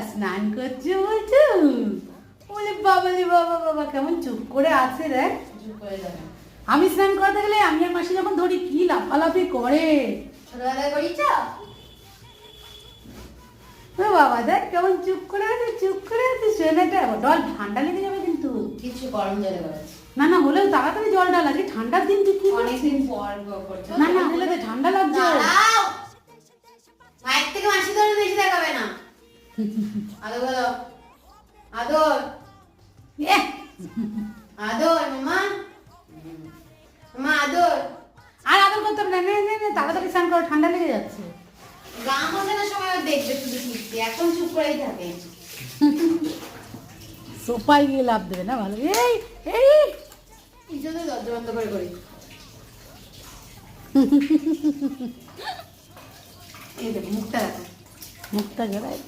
স্নান করছে বলছো? বলে বাবা রে বাবা বাবা, কেমন চুপ করে আছে রে। চুপ করে যাবে। আমি স্নান করতে গেলে আমি আর মাসি যখন ধরি কি লাফালাফি করে। ছোটবেলায় করিস? ও বাবা দেখ কেমন চুপ করে আছে, চুপ করে আছে। শোনাটা ডল ঠান্ডা লেগে যাবে কিন্তু। কিছু গরম জলে করেছে। না না, হলেও তাড়াতাড়ি জল ডাল, আজকে ঠান্ডার দিন তুই কি অনেকদিন করছিস? পর করছো। না না, হলে তো ঠান্ডা লাগছে। দাঁড়াও। মায়ের থেকে মাসি ধরে বেশি দেখাবে না। আদর বলো। আদর। এ, আদর মামা। মামা আদর। আর আদর করতে হবে না, নে নে নে, তাড়াতাড়ি স্নান করো, ঠান্ডা লেগে যাচ্ছে। গা মোছানোর সময় ও দেখবে শুধু শিখতে, এখন চুপ করেই থাকে। সোফায় গিয়ে লাভ দেবে না, ভালো। এই এই এই জন্য দরজা বন্ধ করে করি। এই দেখো মুখটা দেখো। মুখটা গেলায়।